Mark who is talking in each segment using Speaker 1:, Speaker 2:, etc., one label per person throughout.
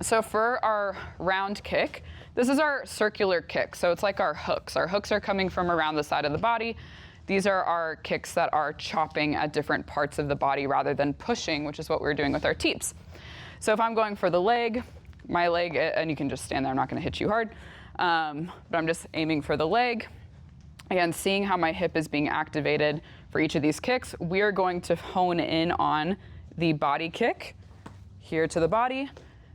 Speaker 1: So for our round kick, this is our circular kick. So it's like our hooks. Our hooks are coming from around the side of the body. These are our kicks that are chopping at different parts of the body rather than pushing, which is what we're doing with our teeps. So if I'm going for the leg, my leg, and you can just stand there, I'm not gonna hit you hard, but I'm just aiming for the leg. Again, seeing how my hip is being activated for each of these kicks, we are going to hone in on the body kick, here to the body.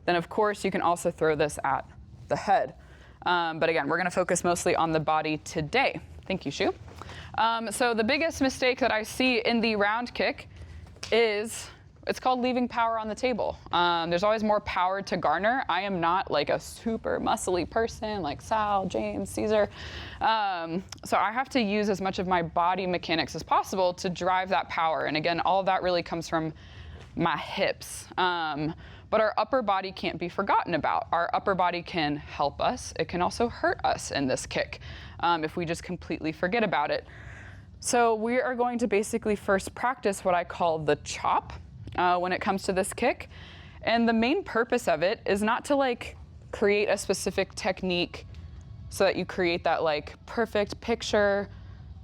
Speaker 1: Then of course, you can also throw this at the head. But again, we're gonna focus mostly on the body today. Thank you, Shu. So the biggest mistake that I see in the round kick is, it's called leaving power on the table. There's always more power to garner. I am not like a super muscly person like Sal, James, Caesar. So I have to use as much of my body mechanics as possible to drive that power. And again, all of that really comes from my hips. But our upper body can't be forgotten about. Our upper body can help us. It can also hurt us in this kick if we just completely forget about it. So we are going to basically first practice what I call the chop when it comes to this kick. And the main purpose of it is not to like create a specific technique so that you create that like perfect picture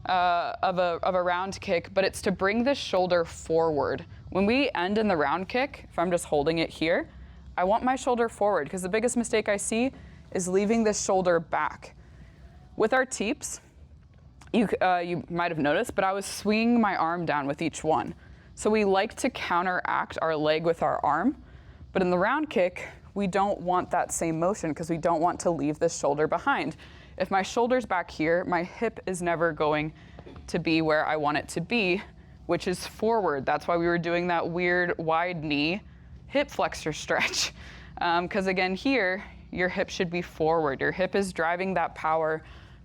Speaker 1: of a round kick, but it's to bring the shoulder forward. When we end in the round kick, if I'm just holding it here, I want my shoulder forward because the biggest mistake I see is leaving the shoulder back. With our teeps, you might have noticed, but I was swinging my arm down with each one. So we like to counteract our leg with our arm, but in the round kick, we don't want that same motion because we don't want to leave the shoulder behind. If my shoulder's back here, my hip is never going to be where I want it to be, which is forward. That's why we were doing that weird wide knee hip flexor stretch. Because again, here, your hip should be forward. Your hip is driving that power,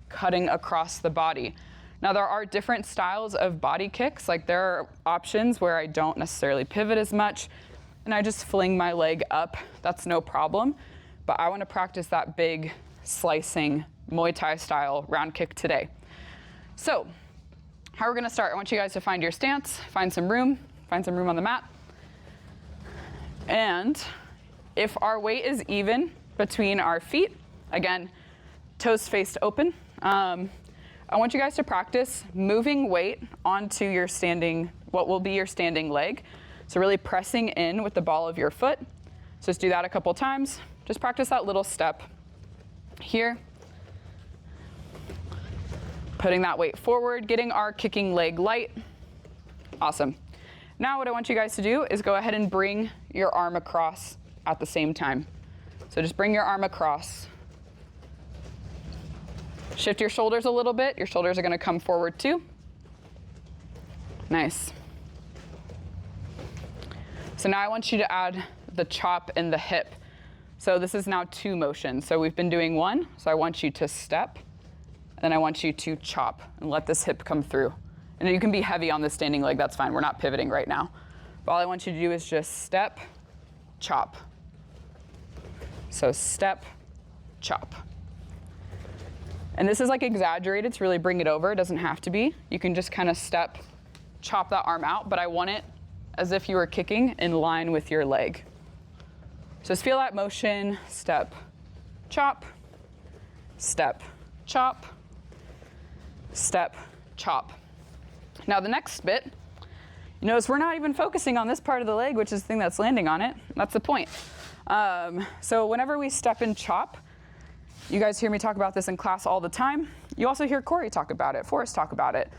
Speaker 1: cutting across the body. Now there are different styles of body kicks. Like there are options where I don't necessarily pivot as much and I just fling my leg up. That's no problem. But I want to practice that big slicing Muay Thai style round kick today. So how we're going to start, I want you guys to find your stance, find some room on the mat. And if our weight is even between our feet, again, toes faced open, I want you guys to practice moving weight onto your standing, what will be your standing leg. So really pressing in with the ball of your foot. So just do that a couple times. Just practice that little step here. Putting that weight forward, getting our kicking leg light. Awesome. Now what I want you guys to do is go ahead and bring your arm across at the same time. So just bring your arm across. Shift your shoulders a little bit. Your shoulders are going to come forward too. Nice. So now I want you to add the chop and the hip. So this is now two motions. So we've been doing one. So I want you to step, and then I want you to chop and let this hip come through. And you can be heavy on the standing leg, that's fine. We're not pivoting right now. But all I want you to do is just step, chop. So step, chop. And this is like exaggerated to really bring it over. It doesn't have to be. You can just kind of step, chop that arm out, but I want it as if you were kicking in line with your leg. So just feel that motion, step, chop, step, chop, step, chop. Now the next bit, you notice we're not even focusing on this part of the leg, which is the thing that's landing on it. That's the point. So whenever we step and chop, you guys hear me talk about this in class all the time. You also hear Corey talk about it, Forrest talk about it.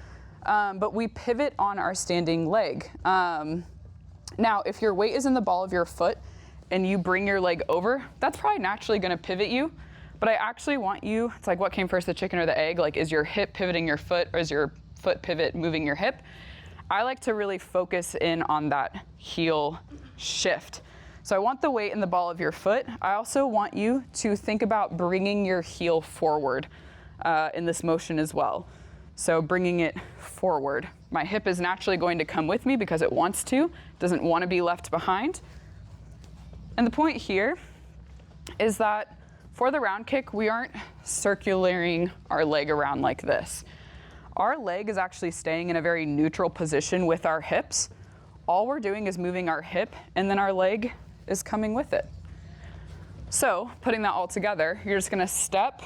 Speaker 1: But we pivot on our standing leg. Now, if your weight is in the ball of your foot and you bring your leg over, that's probably naturally gonna pivot you. But I actually want you, it's like what came first, the chicken or the egg? Like, is your hip pivoting your foot, or is your foot pivot moving your hip? I like to really focus in on that heel shift. So I want the weight in the ball of your foot. I also want you to think about bringing your heel forward in this motion as well. So bringing it forward. My hip is naturally going to come with me because it wants to, doesn't want to be left behind. And the point here is that for the round kick, we aren't circulating our leg around like this. Our leg is actually staying in a very neutral position with our hips. All we're doing is moving our hip, and then our leg is coming with it. So putting that all together, you're just gonna step,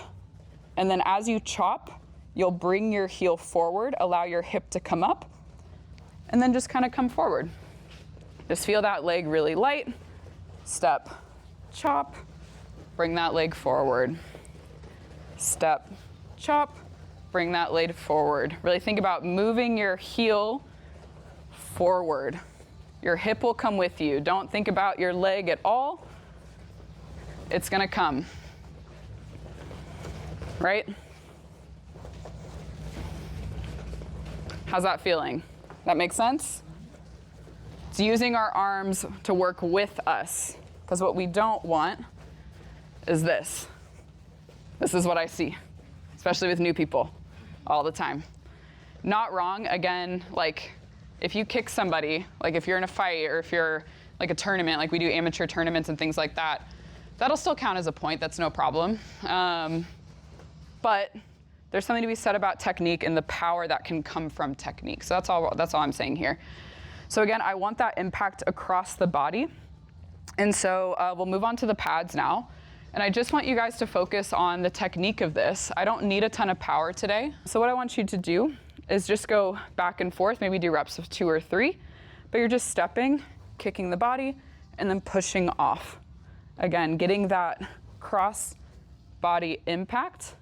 Speaker 1: and then as you chop, you'll bring your heel forward, allow your hip to come up, and then just kind of come forward. Just feel that leg really light. Step, chop, bring that leg forward. Step, chop, bring that leg forward. Really think about moving your heel forward. Your hip will come with you. Don't think about your leg at all. It's gonna come, right? How's that feeling? That makes sense? It's using our arms to work with us, because what we don't want is this. This is what I see, especially with new people all the time. Not wrong, again, like if you kick somebody, like if you're in a fight or if you're like a tournament, like we do amateur tournaments and things like that, that'll still count as a point, that's no problem. But there's something to be said about technique and the power that can come from technique. So that's all I'm saying here. So again, I want that impact across the body. And so we'll move on to the pads now. And I just want you guys to focus on the technique of this. I don't need a ton of power today. So what I want you to do is just go back and forth, maybe do reps of 2 or 3, but you're just stepping, kicking the body, and then pushing off. Again, getting that cross body impact.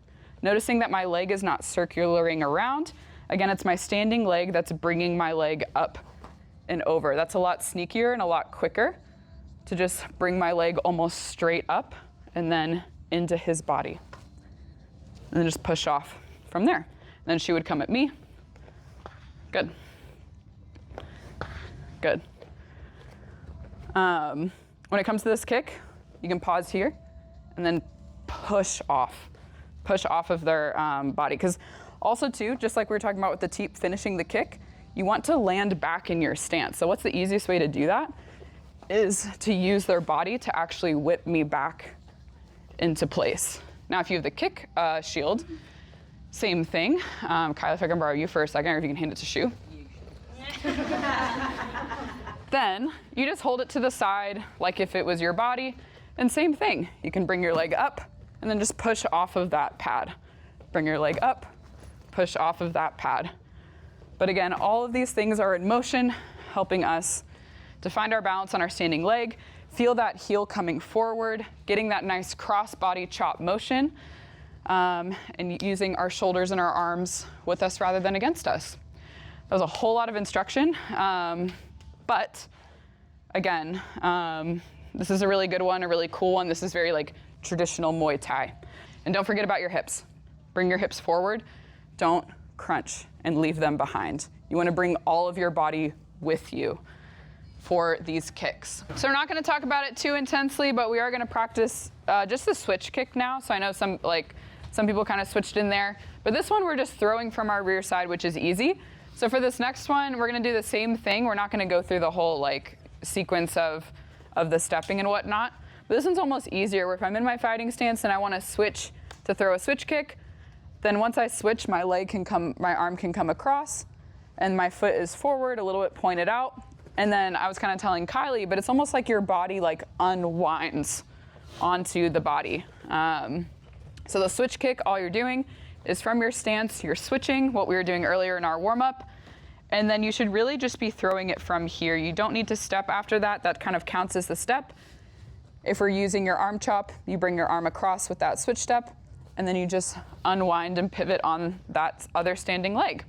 Speaker 1: Noticing that my leg is not circulating around. Again, it's my standing leg that's bringing my leg up and over. That's a lot sneakier and a lot quicker to just bring my leg almost straight up and then into his body. And then just push off from there. And then she would come at me. Good. Good. When it comes to this kick, you can pause here and then push off of their body. Because also too, just like we were talking about with the teep finishing the kick, you want to land back in your stance. So what's the easiest way to do that is to use their body to actually whip me back into place. Now, if you have the kick shield, same thing. Kyla, if I can borrow you for a second, or if you can hand it to Shu. Then you just hold it to the side like if it was your body, and same thing. You can bring your leg up and then just push off of that pad. Bring your leg up, push off of that pad. But again, all of these things are in motion, helping us to find our balance on our standing leg, feel that heel coming forward, getting that nice cross body chop motion, and using our shoulders and our arms with us rather than against us. That was a whole lot of instruction, but again, this is a really good one, a really cool one. This is very like traditional Muay Thai. And don't forget about your hips. Bring your hips forward. Don't crunch and leave them behind. You want to bring all of your body with you for these kicks. So we're not going to talk about it too intensely, but we are going to practice just the switch kick now. So I know some people kind of switched in there, but this one we're just throwing from our rear side, which is easy. So for this next one, we're going to do the same thing. We're not going to go through the whole like sequence of the stepping and whatnot. But this one's almost easier, where if I'm in my fighting stance and I want to switch to throw a switch kick, then once I switch, my arm can come across, and my foot is forward, a little bit pointed out. And then I was kind of telling Kylie, but it's almost like your body like unwinds onto the body. So the switch kick, all you're doing is from your stance, you're switching, what we were doing earlier in our warm-up, and then you should really just be throwing it from here. You don't need to step after that. That kind of counts as the step. If we're using your arm chop, you bring your arm across with that switch step, and then you just unwind and pivot on that other standing leg.